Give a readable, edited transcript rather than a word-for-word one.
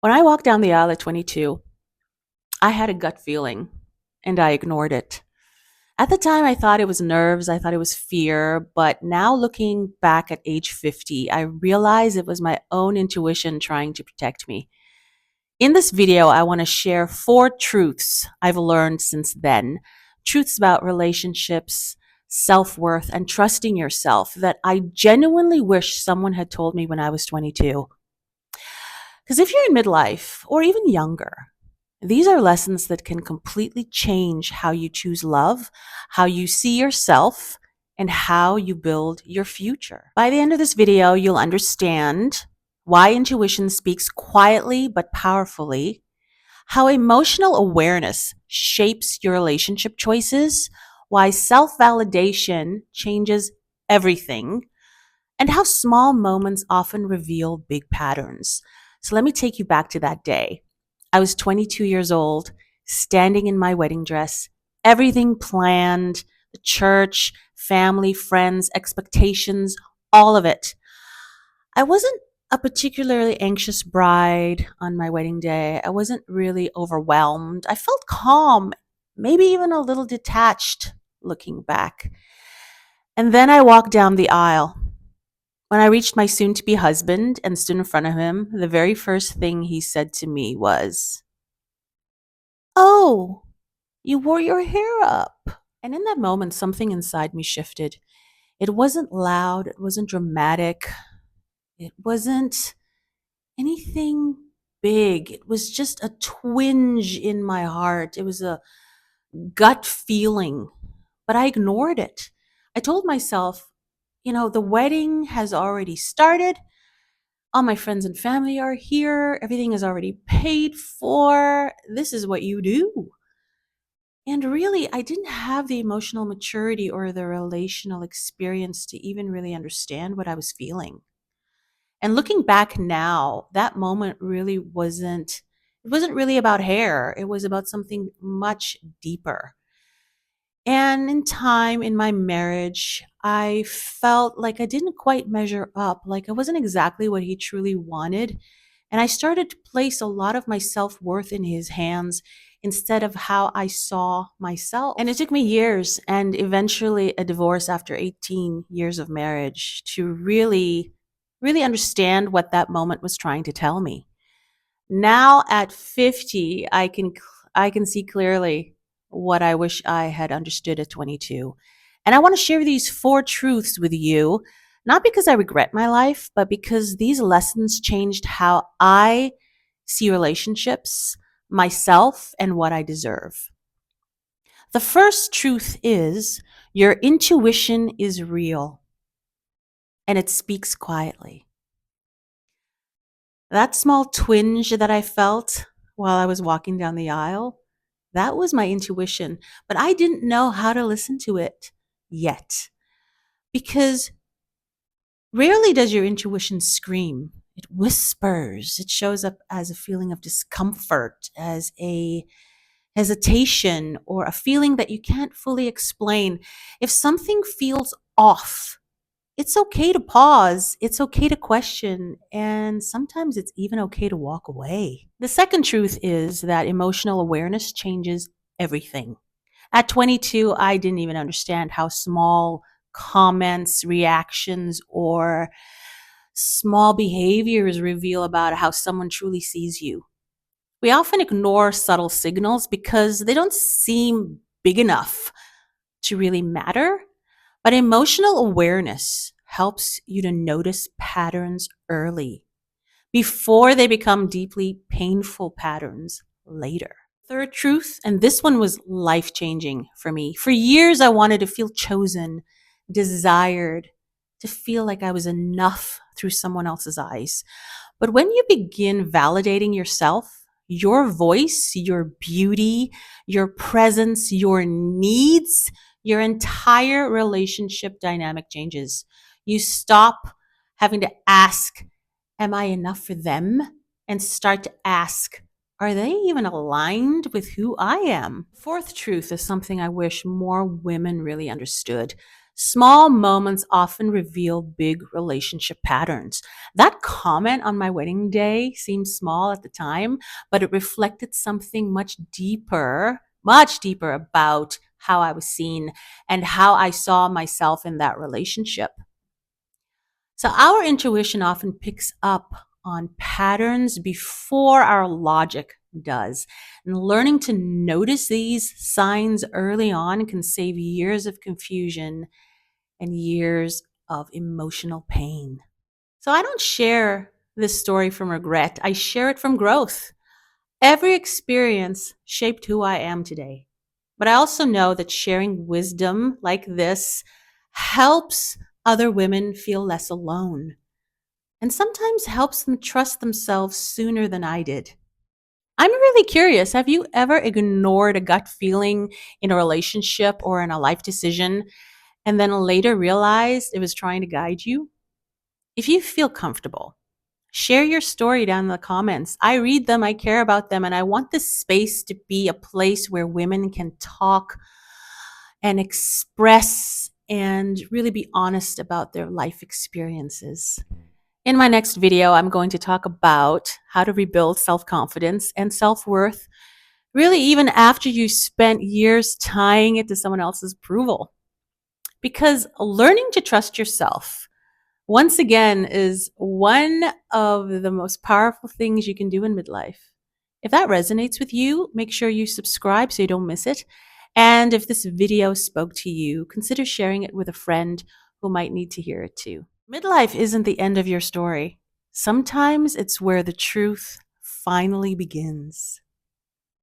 When I walked down the aisle at 22, I had a gut feeling and I ignored it. At the time, I thought it was nerves, I thought it was fear, but now looking back at age 50, I realize it was my own intuition trying to protect me. In this video, I want to share 4 truths I've learned since then. Truths about relationships, self worth, and trusting yourself that I genuinely wish someone had told me when I was 22. Because if you're in midlife or even younger, these are lessons that can completely change how you choose love, how you see yourself, and how you build your future. By the end of this video, you'll understand why intuition speaks quietly but powerfully, how emotional awareness shapes your relationship choices, why self validation changes everything, and how small moments often reveal big patterns. So let me take you back to that day. I was 22 years old, standing in my wedding dress, everything planned, the church, family, friends, expectations, all of it. I wasn't a particularly anxious bride on my wedding day. I wasn't really overwhelmed. I felt calm, maybe even a little detached looking back. And then I walked down the aisle. When I reached my soon to be husband and stood in front of him, the very first thing he said to me was, "Oh, you wore your hair up." And in that moment, something inside me shifted. It wasn't loud, it wasn't dramatic, it wasn't anything big. It was just a twinge in my heart. It was a gut feeling, but I ignored it. I told myself, the wedding has already started. All my friends and family are here. Everything is already paid for. This is what you do. And really, I didn't have the emotional maturity or the relational experience to even really understand what I was feeling. And looking back now, that moment really wasn't really about hair. It was about something much deeper. And in time in my marriage, I felt like I didn't quite measure up, like I wasn't exactly what he truly wanted. And I started to place a lot of my self worth in his hands instead of how I saw myself. And it took me years and eventually a divorce after 18 years of marriage to really understand what that moment was trying to tell me. Now at 50, I can see clearly what I wish I had understood at 22. And I want to share these 4 truths with you, not because I regret my life, but because these lessons changed how I see relationships, myself, and what I deserve. The first truth is your intuition is real and it speaks quietly. That small twinge that I felt while I was walking down the aisle, that was my intuition, but I didn't know how to listen to it yet. Because rarely does your intuition scream. It whispers. It shows up as a feeling of discomfort, as a hesitation, or a feeling that you can't fully explain. If something feels off, it's okay to pause, it's okay to question, and sometimes it's even okay to walk away. The second truth is that emotional awareness changes everything. At 22, I didn't even understand how small comments, reactions, or small behaviors reveal about how someone truly sees you. We often ignore subtle signals because they don't seem big enough to really matter. But emotional awareness helps you to notice patterns early before they become deeply painful patterns later. Third truth, and this one was life changing for me. For years, I wanted to feel chosen, desired, to feel like I was enough through someone else's eyes. But when you begin validating yourself, your voice, your beauty, your presence, your needs, your entire relationship dynamic changes. You stop having to ask, "Am I enough for them?" and start to ask, "Are they even aligned with who I am?" Fourth truth is something I wish more women really understood. Small moments often reveal big relationship patterns. That comment on my wedding day seemed small at the time, but it reflected something much deeper about how I was seen and how I saw myself in that relationship. So our intuition often picks up on patterns before our logic does. And learning to notice these signs early on can save years of confusion and years of emotional pain. So I don't share this story from regret, I share it from growth. Every experience shaped who I am today. But I also know that sharing wisdom like this helps other women feel less alone and sometimes helps them trust themselves sooner than I did. I'm really curious. Have you ever ignored a gut feeling in a relationship or in a life decision and then later realized it was trying to guide you? If you feel comfortable, share your story down in the comments. I read them, I care about them, and I want this space to be a place where women can talk and express and really be honest about their life experiences. In my next video, I'm going to talk about how to rebuild self confidence and self worth, really, even after you spent years tying it to someone else's approval. Because learning to trust yourself, once again, is one of the most powerful things you can do in midlife. If that resonates with you, make sure you subscribe so you don't miss it. And if this video spoke to you, consider sharing it with a friend who might need to hear it too. Midlife isn't the end of your story. Sometimes it's where the truth finally begins.